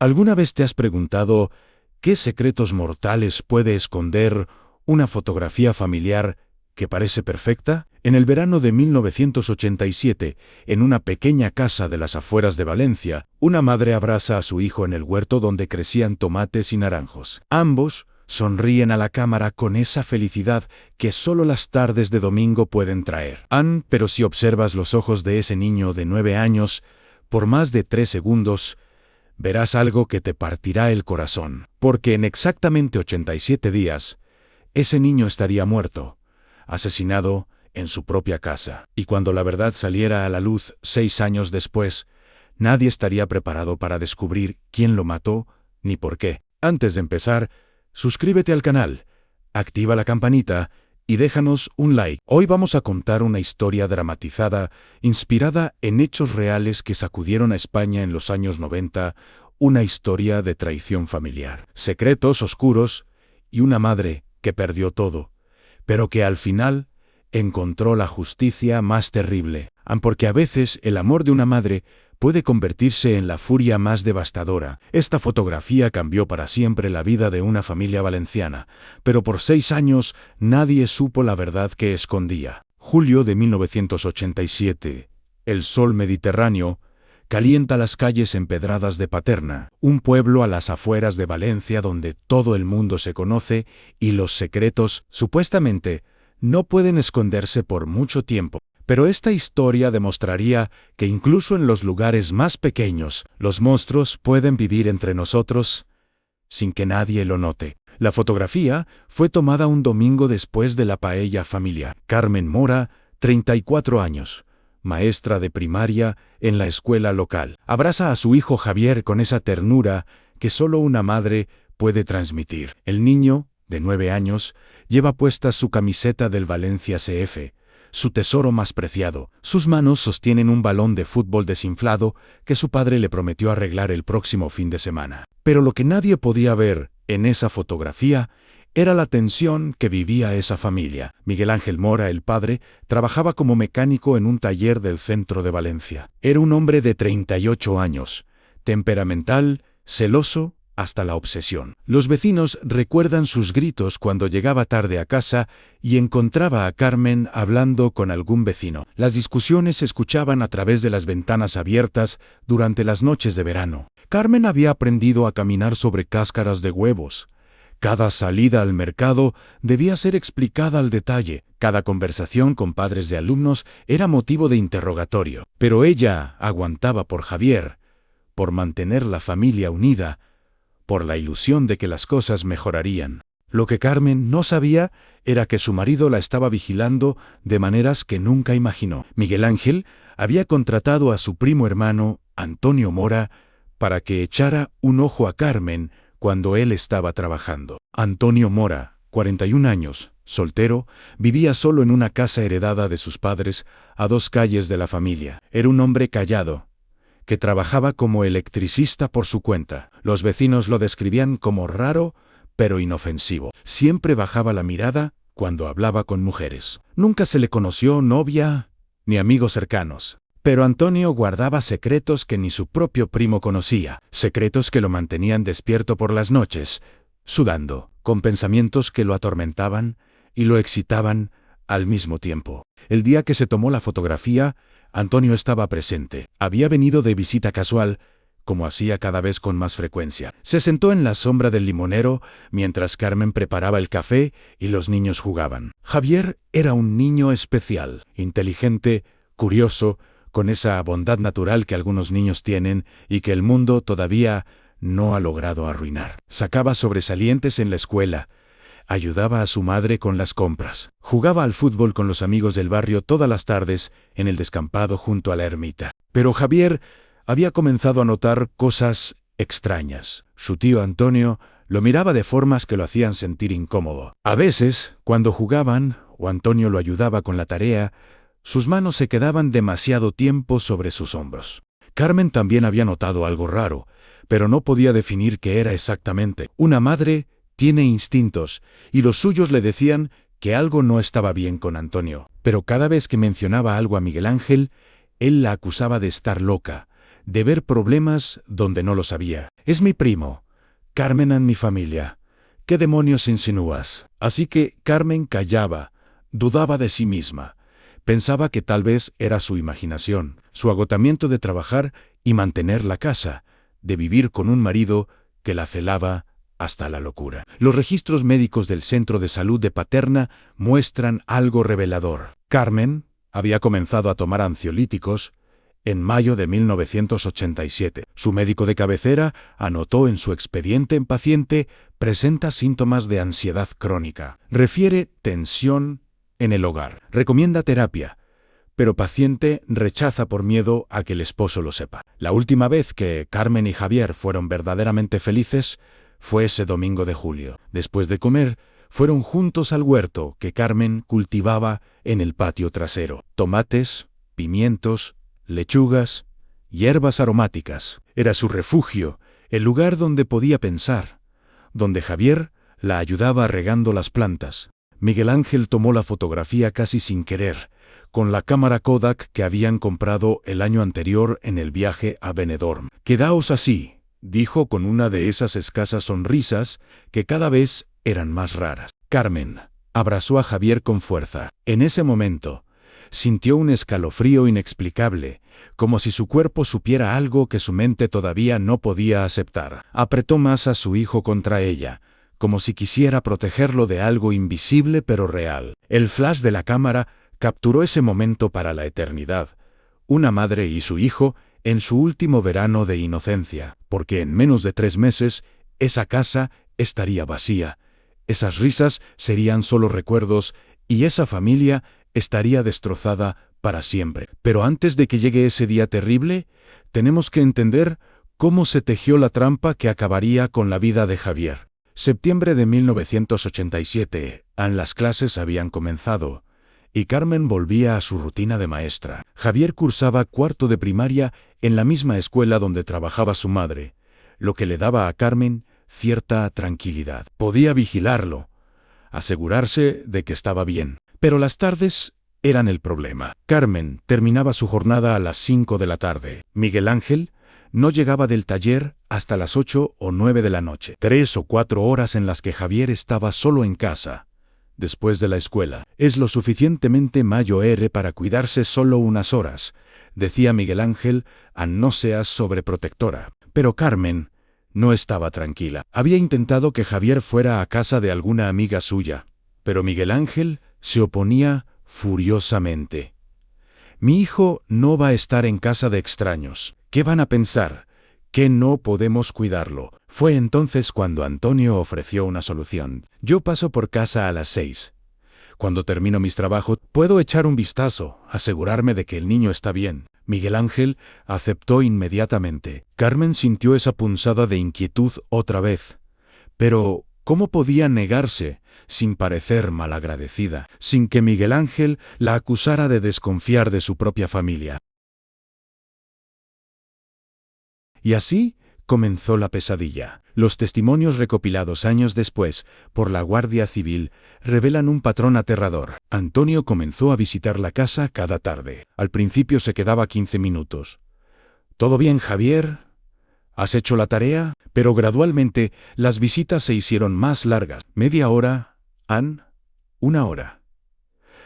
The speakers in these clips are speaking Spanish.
¿Alguna vez te has preguntado qué secretos mortales puede esconder una fotografía familiar que parece perfecta? En el verano de 1987, en una pequeña casa de las afueras de Valencia, una madre abraza a su hijo en el huerto donde crecían tomates y naranjos. Ambos sonríen a la cámara con esa felicidad que solo las tardes de domingo pueden traer. Pero si observas los ojos de ese niño de 9 años, por más de 3 segundos, verás algo que te partirá el corazón. Porque en exactamente 87 días, ese niño estaría muerto, asesinado en su propia casa. Y cuando la verdad saliera a la luz 6 años después, nadie estaría preparado para descubrir quién lo mató ni por qué. Antes de empezar, suscríbete al canal, activa la campanita y déjanos un like. Hoy vamos a contar una historia dramatizada, inspirada en hechos reales que sacudieron a España en los años 90, una historia de traición familiar, secretos oscuros y una madre que perdió todo, pero que al final encontró la justicia más terrible. Porque a veces el amor de una madre puede convertirse en la furia más devastadora. Esta fotografía cambió para siempre la vida de una familia valenciana, pero por 6 años nadie supo la verdad que escondía. Julio de 1987. El sol mediterráneo calienta las calles empedradas de Paterna, un pueblo a las afueras de Valencia donde todo el mundo se conoce y los secretos, supuestamente, no pueden esconderse por mucho tiempo. Pero esta historia demostraría que incluso en los lugares más pequeños, los monstruos pueden vivir entre nosotros sin que nadie lo note. La fotografía fue tomada un domingo después de la paella familiar. Carmen Mora, 34 años, maestra de primaria en la escuela local. Abraza a su hijo Javier con esa ternura que solo una madre puede transmitir. El niño, de 9 años, lleva puesta su camiseta del Valencia CF, su tesoro más preciado. Sus manos sostienen un balón de fútbol desinflado que su padre le prometió arreglar el próximo fin de semana. Pero lo que nadie podía ver en esa fotografía era la tensión que vivía esa familia. Miguel Ángel Mora, el padre, trabajaba como mecánico en un taller del centro de Valencia. Era un hombre de 38 años, temperamental, celoso, hasta la obsesión. Los vecinos recuerdan sus gritos cuando llegaba tarde a casa y encontraba a Carmen hablando con algún vecino. Las discusiones se escuchaban a través de las ventanas abiertas durante las noches de verano. Carmen había aprendido a caminar sobre cáscaras de huevos. Cada salida al mercado debía ser explicada al detalle. Cada conversación con padres de alumnos era motivo de interrogatorio. Pero ella aguantaba por Javier, por mantener la familia unida, por la ilusión de que las cosas mejorarían. Lo que Carmen no sabía era que su marido la estaba vigilando de maneras que nunca imaginó. Miguel Ángel había contratado a su primo hermano, Antonio Mora, para que echara un ojo a Carmen cuando él estaba trabajando. Antonio Mora, 41 años, soltero, vivía solo en una casa heredada de sus padres a 2 calles de la familia. Era un hombre callado, que trabajaba como electricista por su cuenta. Los vecinos lo describían como raro, pero inofensivo. Siempre bajaba la mirada cuando hablaba con mujeres. Nunca se le conoció novia ni amigos cercanos. Pero Antonio guardaba secretos que ni su propio primo conocía, secretos que lo mantenían despierto por las noches, sudando, con pensamientos que lo atormentaban y lo excitaban al mismo tiempo. El día que se tomó la fotografía, Antonio estaba presente. Había venido de visita casual, como hacía cada vez con más frecuencia. Se sentó en la sombra del limonero mientras Carmen preparaba el café y los niños jugaban. Javier era un niño especial, inteligente, curioso, con esa bondad natural que algunos niños tienen y que el mundo todavía no ha logrado arruinar. Sacaba sobresalientes en la escuela, ayudaba a su madre con las compras, jugaba al fútbol con los amigos del barrio todas las tardes en el descampado junto a la ermita. Pero Javier había comenzado a notar cosas extrañas. Su tío Antonio lo miraba de formas que lo hacían sentir incómodo. A veces, cuando jugaban o Antonio lo ayudaba con la tarea, sus manos se quedaban demasiado tiempo sobre sus hombros. Carmen también había notado algo raro, pero no podía definir qué era exactamente. Una madre tiene instintos, y los suyos le decían que algo no estaba bien con Antonio. Pero cada vez que mencionaba algo a Miguel Ángel, él la acusaba de estar loca, de ver problemas donde no los había. «Es mi primo. Carmen en mi familia. ¿Qué demonios insinúas?» Así que Carmen callaba, dudaba de sí misma. Pensaba que tal vez era su imaginación, su agotamiento de trabajar y mantener la casa, de vivir con un marido que la celaba hasta la locura. Los registros médicos del Centro de Salud de Paterna muestran algo revelador. Carmen había comenzado a tomar ansiolíticos en mayo de 1987. Su médico de cabecera anotó en su expediente: en paciente presenta síntomas de ansiedad crónica. Refiere tensión en el hogar. Recomienda terapia, pero paciente rechaza por miedo a que el esposo lo sepa. La última vez que Carmen y Javier fueron verdaderamente felices fue ese domingo de julio. Después de comer, fueron juntos al huerto que Carmen cultivaba en el patio trasero. Tomates, pimientos, lechugas, hierbas aromáticas. Era su refugio, el lugar donde podía pensar, donde Javier la ayudaba regando las plantas. Miguel Ángel tomó la fotografía casi sin querer, con la cámara Kodak que habían comprado el año anterior en el viaje a Benidorm. «Quedaos así», dijo con una de esas escasas sonrisas que cada vez eran más raras. Carmen abrazó a Javier con fuerza. En ese momento, sintió un escalofrío inexplicable, como si su cuerpo supiera algo que su mente todavía no podía aceptar. Apretó más a su hijo contra ella, como si quisiera protegerlo de algo invisible pero real. El flash de la cámara capturó ese momento para la eternidad. Una madre y su hijo en su último verano de inocencia, porque en menos de 3 meses esa casa estaría vacía, esas risas serían solo recuerdos y esa familia estaría destrozada para siempre. Pero antes de que llegue ese día terrible, tenemos que entender cómo se tejió la trampa que acabaría con la vida de Javier. Septiembre de 1987, las clases habían comenzado, y Carmen volvía a su rutina de maestra. Javier cursaba 4º de primaria en la misma escuela donde trabajaba su madre, lo que le daba a Carmen cierta tranquilidad. Podía vigilarlo, asegurarse de que estaba bien. Pero las tardes eran el problema. Carmen terminaba su jornada a las 5 de la tarde. Miguel Ángel no llegaba del taller hasta las 8 o 9 de la noche. 3 o 4 horas en las que Javier estaba solo en casa, después de la escuela. «Es lo suficientemente mayor para cuidarse solo unas horas», decía Miguel Ángel, «no seas sobreprotectora». Pero Carmen no estaba tranquila. Había intentado que Javier fuera a casa de alguna amiga suya, pero Miguel Ángel se oponía furiosamente. «Mi hijo no va a estar en casa de extraños. ¿Qué van a pensar? Que no podemos cuidarlo». Fue entonces cuando Antonio ofreció una solución. «Yo paso por casa a las 6. Cuando termino mis trabajos, puedo echar un vistazo, asegurarme de que el niño está bien». Miguel Ángel aceptó inmediatamente. Carmen sintió esa punzada de inquietud otra vez. Pero ¿cómo podía negarse sin parecer malagradecida, sin que Miguel Ángel la acusara de desconfiar de su propia familia? Y así comenzó la pesadilla. Los testimonios recopilados años después por la Guardia Civil revelan un patrón aterrador. Antonio comenzó a visitar la casa cada tarde. Al principio se quedaba 15 minutos. «¿Todo bien, Javier? ¿Has hecho la tarea?». Pero gradualmente las visitas se hicieron más largas. Media hora, 1 hora.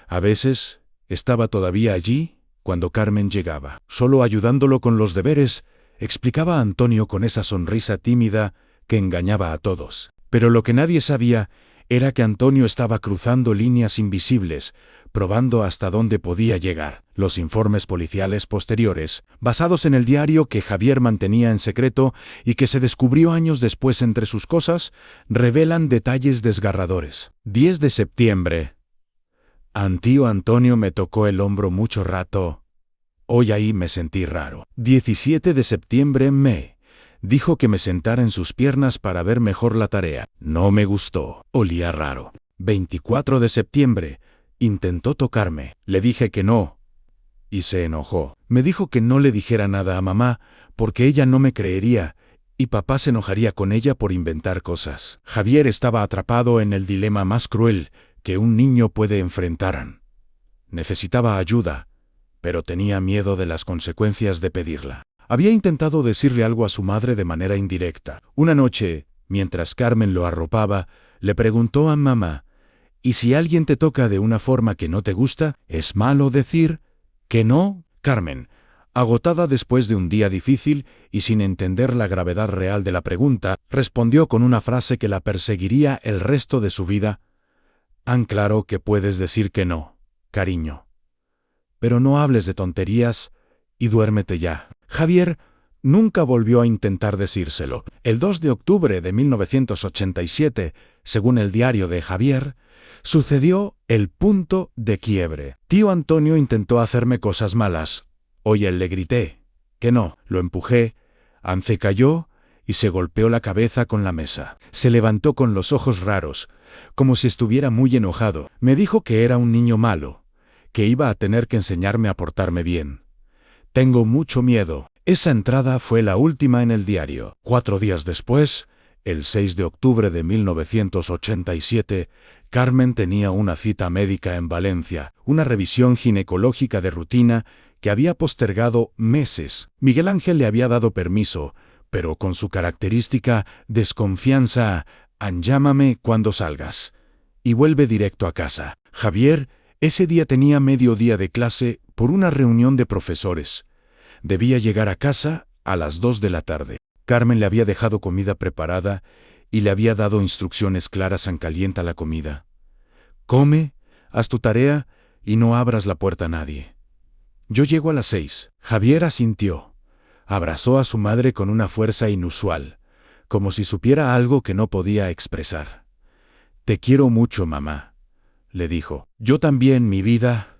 A veces estaba todavía allí cuando Carmen llegaba, solo ayudándolo con los deberes, explicaba Antonio con esa sonrisa tímida que engañaba a todos. Pero lo que nadie sabía era que Antonio estaba cruzando líneas invisibles, probando hasta dónde podía llegar. Los informes policiales posteriores, basados en el diario que Javier mantenía en secreto y que se descubrió años después entre sus cosas, revelan detalles desgarradores. 10 de septiembre. «Tío Antonio me tocó el hombro mucho rato. Hoy ahí me sentí raro». 17 de septiembre. Me dijo que me sentara en sus piernas para ver mejor la tarea. No me gustó. Olía raro. 24 de septiembre. Intentó tocarme. Le dije que no. Y se enojó. Me dijo que no le dijera nada a mamá, porque ella no me creería, y papá se enojaría con ella por inventar cosas. Javier estaba atrapado en el dilema más cruel que un niño puede enfrentar. Necesitaba ayuda, pero tenía miedo de las consecuencias de pedirla. Había intentado decirle algo a su madre de manera indirecta. Una noche, mientras Carmen lo arropaba, le preguntó a mamá: ¿y si alguien te toca de una forma que no te gusta, es malo decir que no? Carmen, agotada después de un día difícil y sin entender la gravedad real de la pregunta, respondió con una frase que la perseguiría el resto de su vida: «Han claro que puedes decir que no, cariño. Pero no hables de tonterías y duérmete ya». Javier nunca volvió a intentar decírselo. El 2 de octubre de 1987, según el diario de Javier, sucedió el punto de quiebre. Tío Antonio intentó hacerme cosas malas. Hoy le grité que no, lo empujé, Ance cayó y se golpeó la cabeza con la mesa. Se levantó con los ojos raros, como si estuviera muy enojado. Me dijo que era un niño malo, que iba a tener que enseñarme a portarme bien. Tengo mucho miedo. Esa entrada fue la última en el diario. 4 días después, el 6 de octubre de 1987, Carmen tenía una cita médica en Valencia, una revisión ginecológica de rutina que había postergado meses. Miguel Ángel le había dado permiso, pero con su característica desconfianza: «Llámame cuando salgas y vuelve directo a casa». Javier ese día tenía medio día de clase por una reunión de profesores. Debía llegar a casa a las 2 de la tarde. Carmen le había dejado comida preparada y le había dado instrucciones claras: calienta la comida. Come, haz tu tarea y no abras la puerta a nadie. Yo llego a las 6. Javier asintió. Abrazó a su madre con una fuerza inusual, como si supiera algo que no podía expresar. «Te quiero mucho, mamá», le dijo. «Yo también, mi vida»,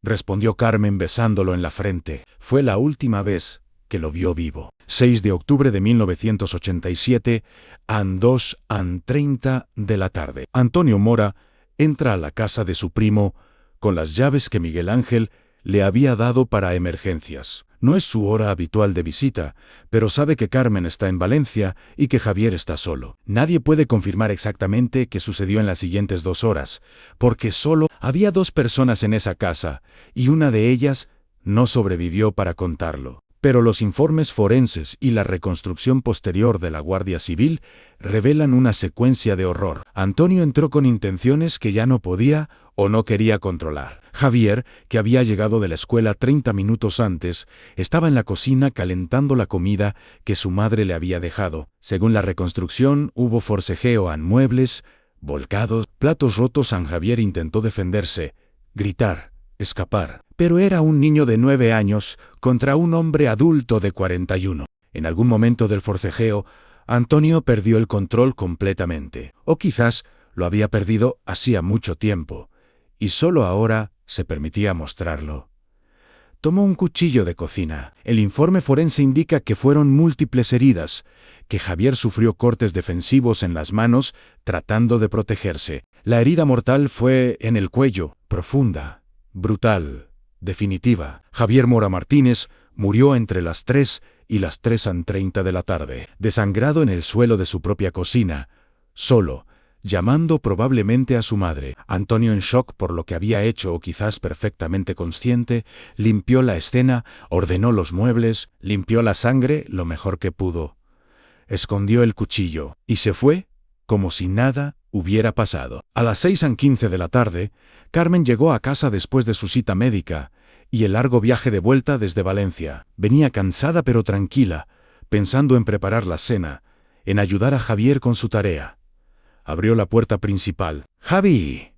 respondió Carmen besándolo en la frente. Fue la última vez que lo vio vivo. 6 de octubre de 1987, a 2:30 de la tarde. Antonio Mora entra a la casa de su primo con las llaves que Miguel Ángel le había dado para emergencias. No es su hora habitual de visita, pero sabe que Carmen está en Valencia y que Javier está solo. Nadie puede confirmar exactamente qué sucedió en las siguientes 2 horas, porque solo había 2 personas en esa casa, y una de ellas no sobrevivió para contarlo. Pero los informes forenses y la reconstrucción posterior de la Guardia Civil revelan una secuencia de horror. Antonio entró con intenciones que ya no podía o no quería controlar. Javier, que había llegado de la escuela 30 minutos antes, estaba en la cocina calentando la comida que su madre le había dejado. Según la reconstrucción, hubo forcejeo en muebles, volcados, platos rotos. Javier intentó defenderse, gritar, escapar. Pero era un niño de 9 años contra un hombre adulto de 41. En algún momento del forcejeo, Antonio perdió el control completamente. O quizás lo había perdido hacía mucho tiempo, y solo ahora se permitía mostrarlo. Tomó un cuchillo de cocina. El informe forense indica que fueron múltiples heridas, que Javier sufrió cortes defensivos en las manos tratando de protegerse. La herida mortal fue en el cuello, profunda, brutal, definitiva. Javier Mora Martínez murió entre las 3 y las 3:30 de la tarde, desangrado en el suelo de su propia cocina, solo, llamando probablemente a su madre. Antonio, en shock por lo que había hecho o quizás perfectamente consciente, limpió la escena, ordenó los muebles, limpió la sangre lo mejor que pudo. Escondió el cuchillo y se fue como si nada hubiera pasado. A las 6:15 de la tarde, Carmen llegó a casa después de su cita médica y el largo viaje de vuelta desde Valencia. Venía cansada pero tranquila, pensando en preparar la cena, en ayudar a Javier con su tarea. Abrió la puerta principal. «Javi,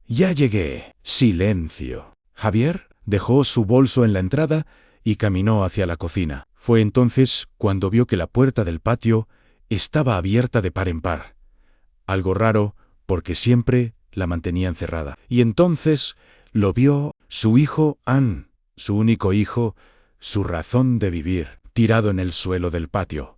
ya llegué». Silencio. Javier dejó su bolso en la entrada y caminó hacia la cocina. Fue entonces cuando vio que la puerta del patio estaba abierta de par en par. Algo raro, porque siempre la mantenía encerrada. Y entonces lo vio su hijo Ann, su único hijo, su razón de vivir, tirado en el suelo del patio,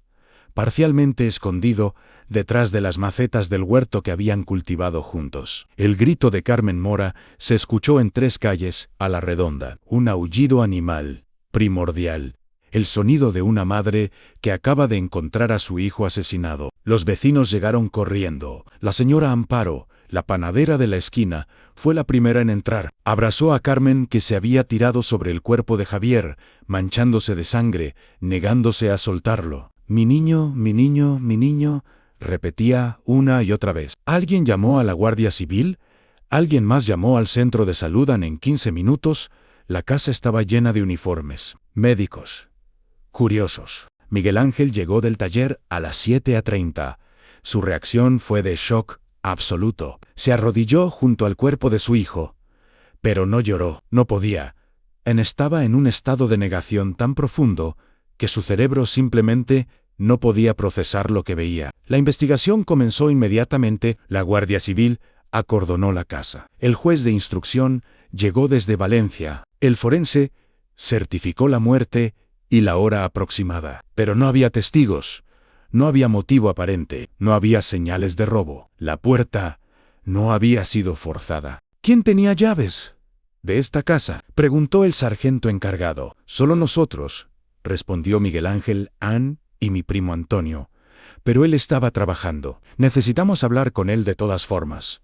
parcialmente escondido detrás de las macetas del huerto que habían cultivado juntos. El grito de Carmen Mora se escuchó en 3 calles a la redonda. Un aullido animal, primordial. El sonido de una madre que acaba de encontrar a su hijo asesinado. Los vecinos llegaron corriendo. La señora Amparo, la panadera de la esquina, fue la primera en entrar. Abrazó a Carmen, que se había tirado sobre el cuerpo de Javier, manchándose de sangre, negándose a soltarlo. Mi niño, mi niño, mi niño, repetía una y otra vez. ¿Alguien llamó a la Guardia Civil? ¿Alguien más llamó al centro de salud? En 15 minutos, la casa estaba llena de uniformes, médicos, curiosos. Miguel Ángel llegó del taller a las 7:30. Su reacción fue de shock absoluto. Se arrodilló junto al cuerpo de su hijo. Pero no lloró, no podía. Estaba en un estado de negación tan profundo que su cerebro simplemente no podía procesar lo que veía. La investigación comenzó inmediatamente. La Guardia Civil acordonó la casa. El juez de instrucción llegó desde Valencia. El forense certificó la muerte y la hora aproximada. Pero no había testigos. No había motivo aparente. No había señales de robo. La puerta no había sido forzada. ¿Quién tenía llaves de esta casa?, preguntó el sargento encargado. Solo nosotros, respondió Miguel Ángel, Ann y mi primo Antonio. Pero él estaba trabajando. Necesitamos hablar con él de todas formas.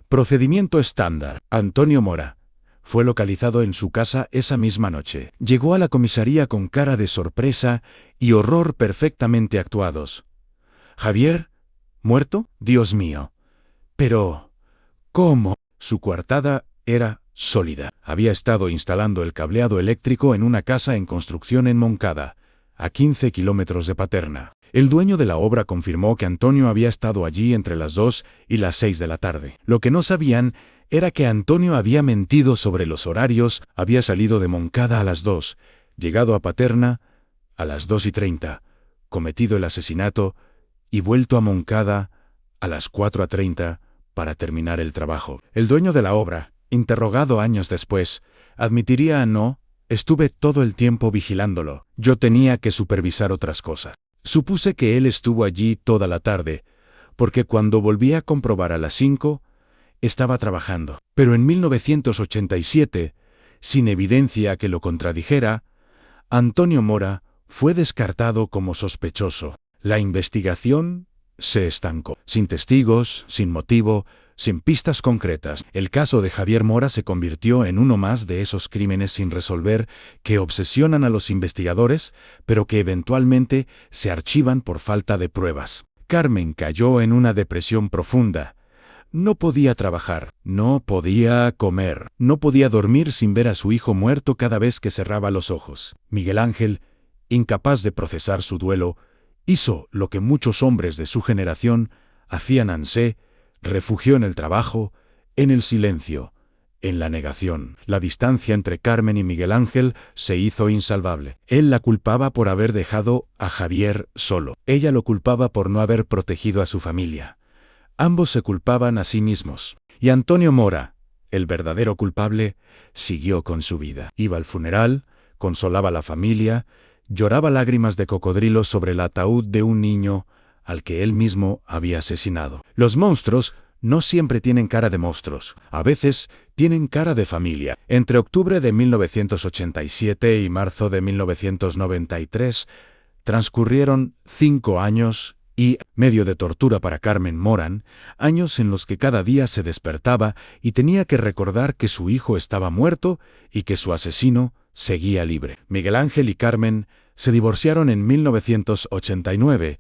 Procedimiento estándar. Antonio Mora fue localizado en su casa esa misma noche. Llegó a la comisaría con cara de sorpresa y horror perfectamente actuados. ¿Javier? ¿Muerto? Dios mío. Pero ¿cómo? Su coartada era sólida. Había estado instalando el cableado eléctrico en una casa en construcción en Moncada, a 15 kilómetros de Paterna. El dueño de la obra confirmó que Antonio había estado allí entre las 2 y las 6 de la tarde. Lo que no sabían era que Antonio había mentido sobre los horarios. Había salido de Moncada a las 2, llegado a Paterna a las 2:30, cometido el asesinato y vuelto a Moncada a las 4:30 para terminar el trabajo. El dueño de la obra, interrogado años después, admitiría: no, estuve todo el tiempo vigilándolo. Yo tenía que supervisar otras cosas. Supuse que él estuvo allí toda la tarde, porque cuando volví a comprobar a las 5, estaba trabajando. Pero en 1987, sin evidencia que lo contradijera, Antonio Mora fue descartado como sospechoso. La investigación se estancó. Sin testigos, sin motivo, sin pistas concretas. El caso de Javier Mora se convirtió en uno más de esos crímenes sin resolver que obsesionan a los investigadores, pero que eventualmente se archivan por falta de pruebas. Carmen cayó en una depresión profunda. No podía trabajar, no podía comer, no podía dormir sin ver a su hijo muerto cada vez que cerraba los ojos. Miguel Ángel, incapaz de procesar su duelo, hizo lo que muchos hombres de su generación hacían: se refugió en el trabajo, en el silencio, en la negación. La distancia entre Carmen y Miguel Ángel se hizo insalvable. Él la culpaba por haber dejado a Javier solo. Ella lo culpaba por no haber protegido a su familia. Ambos se culpaban a sí mismos. Y Antonio Mora, el verdadero culpable, siguió con su vida. Iba al funeral, consolaba a la familia, lloraba lágrimas de cocodrilo sobre el ataúd de un niño al que él mismo había asesinado. Los monstruos no siempre tienen cara de monstruos. A veces tienen cara de familia. Entre octubre de 1987 y marzo de 1993 transcurrieron 5 años y medio de tortura para Carmen Moran, años en los que cada día se despertaba y tenía que recordar que su hijo estaba muerto y que su asesino seguía libre. Miguel Ángel y Carmen se divorciaron en 1989,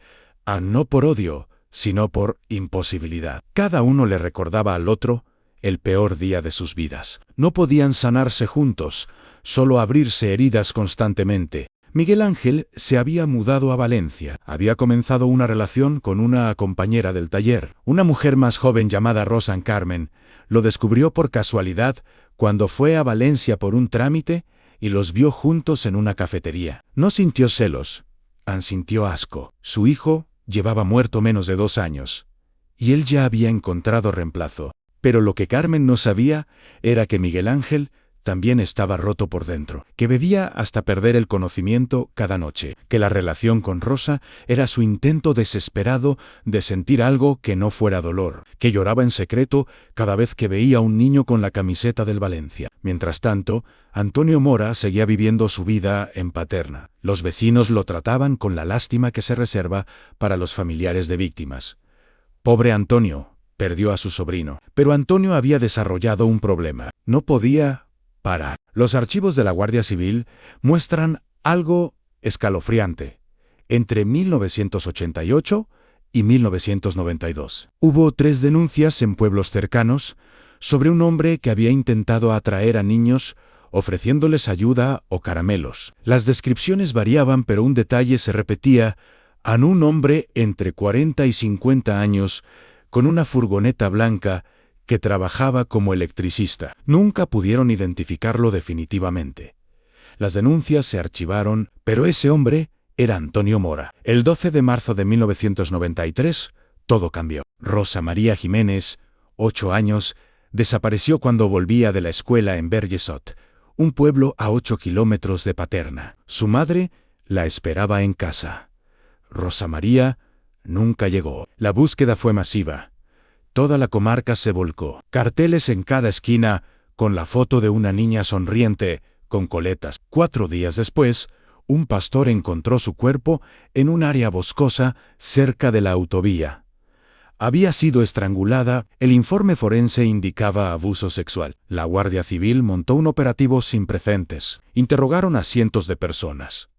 no por odio, sino por imposibilidad. Cada uno le recordaba al otro el peor día de sus vidas. No podían sanarse juntos, solo abrirse heridas constantemente. Miguel Ángel se había mudado a Valencia. Había comenzado una relación con una compañera del taller. Una mujer más joven llamada Rosa Carmen lo descubrió por casualidad cuando fue a Valencia por un trámite y los vio juntos en una cafetería. No sintió celos, sintió asco. Su hijo llevaba muerto menos de 2 años, y él ya había encontrado reemplazo. Pero lo que Carmen no sabía era que Miguel Ángel también estaba roto por dentro, que bebía hasta perder el conocimiento cada noche, que la relación con Rosa era su intento desesperado de sentir algo que no fuera dolor, que lloraba en secreto cada vez que veía a un niño con la camiseta del Valencia. Mientras tanto, Antonio Mora seguía viviendo su vida en Paterna. Los vecinos lo trataban con la lástima que se reserva para los familiares de víctimas. «Pobre Antonio», perdió a su sobrino. Pero Antonio había desarrollado un problema. No podía parar. Los archivos de la Guardia Civil muestran algo escalofriante. Entre 1988 y 1992, hubo 3 denuncias en pueblos cercanos sobre un hombre que había intentado atraer a niños ofreciéndoles ayuda o caramelos. Las descripciones variaban, pero un detalle se repetía: a un hombre entre 40 y 50 años con una furgoneta blanca que trabajaba como electricista. Nunca pudieron identificarlo definitivamente. Las denuncias se archivaron, pero ese hombre era Antonio Mora. El 12 de marzo de 1993, todo cambió. Rosa María Jiménez, 8 años, desapareció cuando volvía de la escuela en Vergesot, un pueblo a 8 kilómetros de Paterna. Su madre la esperaba en casa. Rosa María nunca llegó. La búsqueda fue masiva. Toda la comarca se volcó. Carteles en cada esquina con la foto de una niña sonriente, con coletas. 4 días después, un pastor encontró su cuerpo en un área boscosa cerca de la autovía. Había sido estrangulada. El informe forense indicaba abuso sexual. La Guardia Civil montó un operativo sin precedentes. Interrogaron a cientos de personas.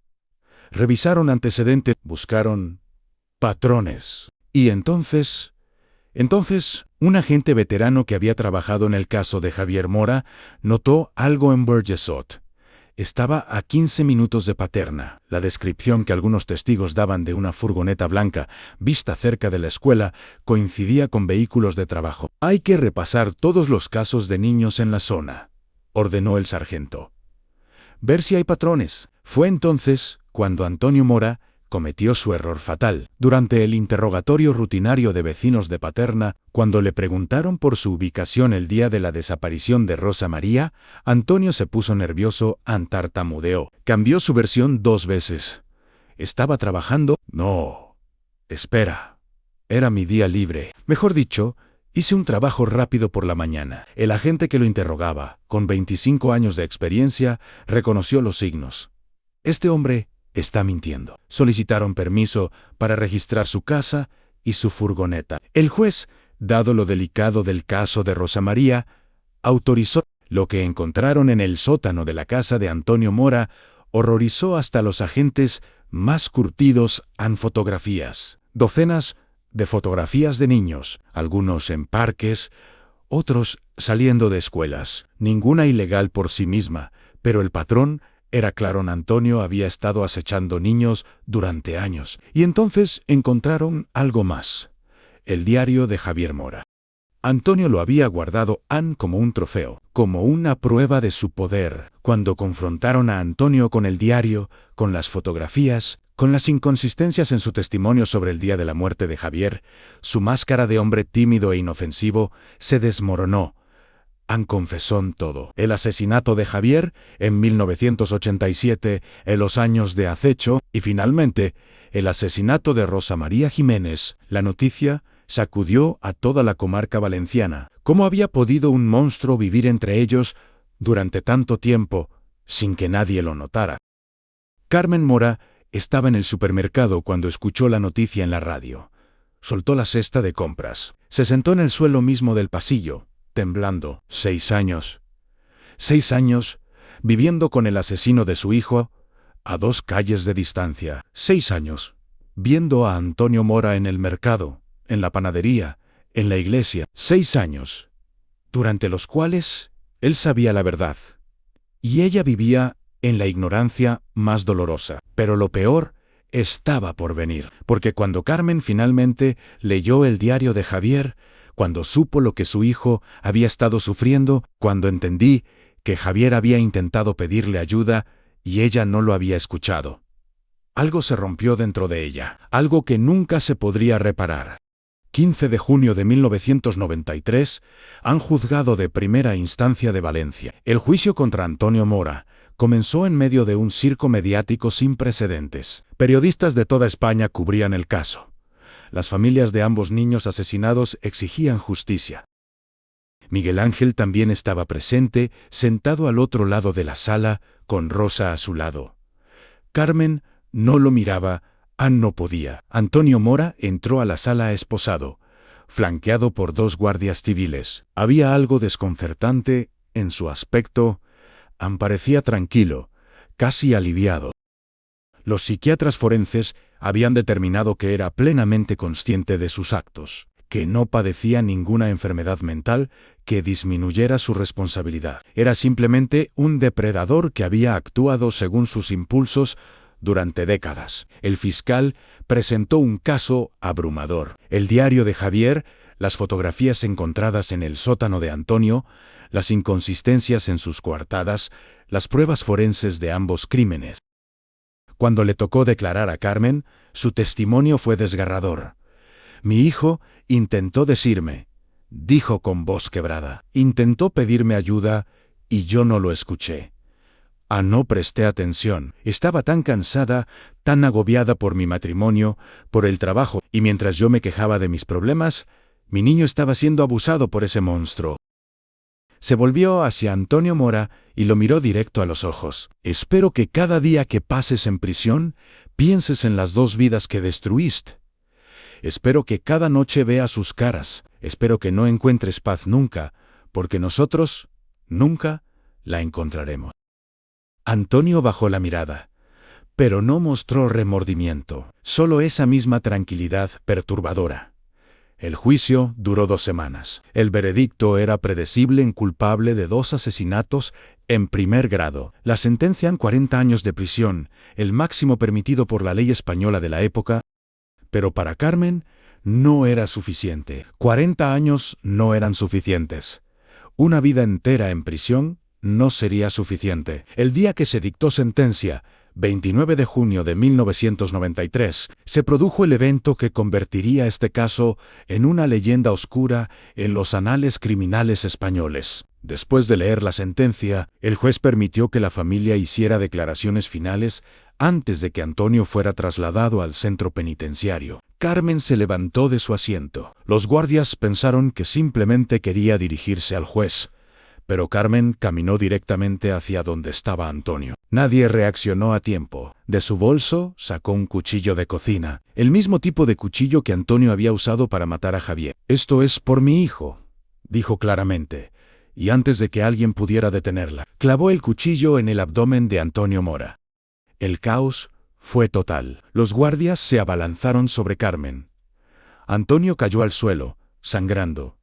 Revisaron antecedentes, buscaron patrones. Y entonces, un agente veterano que había trabajado en el caso de Javier Mora notó algo en Vergesot. Estaba a 15 minutos de Paterna. La descripción que algunos testigos daban de una furgoneta blanca vista cerca de la escuela coincidía con vehículos de trabajo. «Hay que repasar todos los casos de niños en la zona», ordenó el sargento. «Ver si hay patrones». Fue entonces cuando Antonio Mora cometió su error fatal. Durante el interrogatorio rutinario de vecinos de Paterna, cuando le preguntaron por su ubicación el día de la desaparición de Rosa María, Antonio se puso nervioso, tartamudeó. Cambió su versión 2 veces. ¿Estaba trabajando? No. Espera. Era mi día libre. Mejor dicho, hice un trabajo rápido por la mañana. El agente que lo interrogaba, con 25 años de experiencia, reconoció los signos. Este hombre está mintiendo. Solicitaron permiso para registrar su casa y su furgoneta. El juez, dado lo delicado del caso de Rosa María, autorizó. Lo que encontraron en el sótano de la casa de Antonio Mora horrorizó hasta los agentes más curtidos en fotografías. Docenas de fotografías de niños, algunos en parques, otros saliendo de escuelas. Ninguna ilegal por sí misma, pero el patrón era claro. Antonio había estado acechando niños durante años. Y entonces encontraron algo más: el diario de Javier Mora. Antonio lo había guardado como un trofeo, como una prueba de su poder. Cuando confrontaron a Antonio con el diario, con las fotografías, con las inconsistencias en su testimonio sobre el día de la muerte de Javier, su máscara de hombre tímido e inofensivo se desmoronó. Confesó todo. El asesinato de Javier en 1987, en los años de acecho, y finalmente, el asesinato de Rosa María Jiménez. La noticia sacudió a toda la comarca valenciana. ¿Cómo había podido un monstruo vivir entre ellos durante tanto tiempo sin que nadie lo notara? Carmen Mora estaba en el supermercado cuando escuchó la noticia en la radio. Soltó la cesta de compras. Se sentó en el suelo mismo del pasillo, temblando. 6 años. 6 años, viviendo con el asesino de su hijo, a 2 calles de distancia. 6 años, viendo a Antonio Mora en el mercado, en la panadería, en la iglesia. 6 años, durante los cuales él sabía la verdad, y ella vivía en la ignorancia más dolorosa. Pero lo peor estaba por venir, porque cuando Carmen finalmente leyó el diario de Javier, cuando supo lo que su hijo había estado sufriendo, cuando entendí que Javier había intentado pedirle ayuda y ella no lo había escuchado, algo se rompió dentro de ella, algo que nunca se podría reparar. 15 de junio de 1993, han juzgado de primera instancia de Valencia. El juicio contra Antonio Mora comenzó en medio de un circo mediático sin precedentes. Periodistas de toda España cubrían el caso. Las familias de ambos niños asesinados exigían justicia. Miguel Ángel también estaba presente, sentado al otro lado de la sala, con Rosa a su lado. Carmen no lo miraba, no podía. Antonio Mora entró a la sala esposado. flanqueado por 2 guardias civiles. Había algo desconcertante en su aspecto. Parecía tranquilo, casi aliviado. Los psiquiatras forenses habían determinado que era plenamente consciente de sus actos, que no padecía ninguna enfermedad mental que disminuyera su responsabilidad. Era simplemente un depredador que había actuado según sus impulsos durante décadas. El fiscal presentó un caso abrumador. El diario de Javier, las fotografías encontradas en el sótano de Antonio, las inconsistencias en sus coartadas, las pruebas forenses de ambos crímenes. Cuando le tocó declarar a Carmen, su testimonio fue desgarrador. Mi hijo intentó decirme, dijo con voz quebrada, intentó pedirme ayuda y yo no lo escuché. No presté atención. Estaba tan cansada, tan agobiada por mi matrimonio, por el trabajo, y mientras yo me quejaba de mis problemas, mi niño estaba siendo abusado por ese monstruo. Se volvió hacia Antonio Mora y lo miró directo a los ojos. Espero que cada día que pases en prisión, pienses en las 2 vidas que destruiste. Espero que cada noche veas sus caras. Espero que no encuentres paz nunca, porque nosotros nunca la encontraremos. Antonio bajó la mirada, pero no mostró remordimiento, solo esa misma tranquilidad perturbadora. El juicio duró 2 semanas. El veredicto era predecible en culpable de 2 asesinatos en primer grado. La sentencian 40 años de prisión, el máximo permitido por la ley española de la época, pero para Carmen no era suficiente. 40 años no eran suficientes. Una vida entera en prisión no sería suficiente. El día que se dictó sentencia, 29 de junio de 1993, se produjo el evento que convertiría este caso en una leyenda oscura en los anales criminales españoles. Después de leer la sentencia, el juez permitió que la familia hiciera declaraciones finales antes de que Antonio fuera trasladado al centro penitenciario. Carmen se levantó de su asiento. Los guardias pensaron que simplemente quería dirigirse al juez, pero Carmen caminó directamente hacia donde estaba Antonio. Nadie reaccionó a tiempo. De su bolso sacó un cuchillo de cocina, el mismo tipo de cuchillo que Antonio había usado para matar a Javier. «Esto es por mi hijo», dijo claramente, y antes de que alguien pudiera detenerla, clavó el cuchillo en el abdomen de Antonio Mora. El caos fue total. Los guardias se abalanzaron sobre Carmen. Antonio cayó al suelo, sangrando.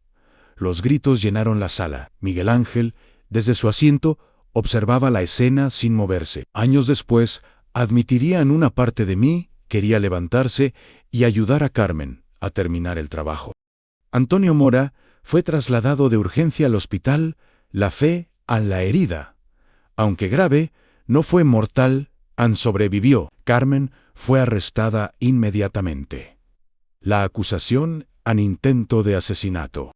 Los gritos llenaron la sala. Miguel Ángel, desde su asiento, observaba la escena sin moverse. Años después, admitiría en una parte de mí, quería levantarse y ayudar a Carmen a terminar el trabajo. Antonio Mora fue trasladado de urgencia al hospital La Fe a la herida. Aunque grave, no fue mortal, sobrevivió. Carmen fue arrestada inmediatamente. La acusación an intento de asesinato.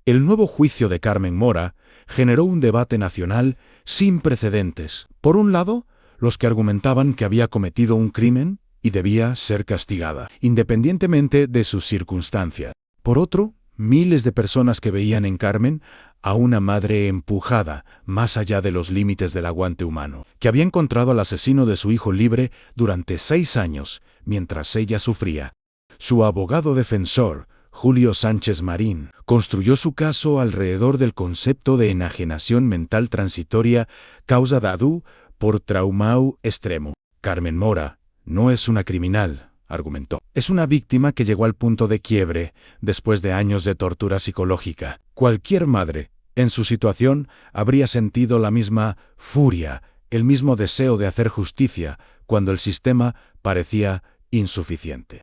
El nuevo juicio de Carmen Mora generó un debate nacional sin precedentes. Por un lado, los que argumentaban que había cometido un crimen y debía ser castigada, independientemente de sus circunstancias. Por otro, miles de personas que veían en Carmen a una madre empujada más allá de los límites del aguante humano, que había encontrado al asesino de su hijo libre durante 6 años, mientras ella sufría. Su abogado defensor, Julio Sánchez Marín, construyó su caso alrededor del concepto de enajenación mental transitoria causa dadu por traumau extremo. Carmen Mora no es una criminal, argumentó. Es una víctima que llegó al punto de quiebre después de años de tortura psicológica. Cualquier madre, en su situación, habría sentido la misma furia, el mismo deseo de hacer justicia, cuando el sistema parecía insuficiente.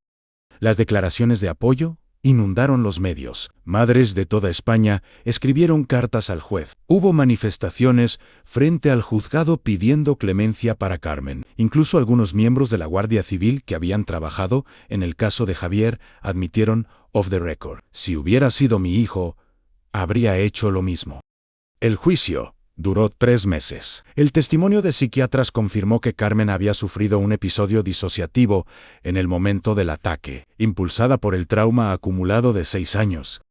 Las declaraciones de apoyo inundaron los medios. Madres de toda España escribieron cartas al juez. Hubo manifestaciones frente al juzgado pidiendo clemencia para Carmen. Incluso algunos miembros de la Guardia Civil que habían trabajado en el caso de Javier admitieron off the record: si hubiera sido mi hijo, habría hecho lo mismo. El juicio duró 3 meses. El testimonio de psiquiatras confirmó que Carmen había sufrido un episodio disociativo en el momento del ataque, impulsada por el trauma acumulado de 6 años.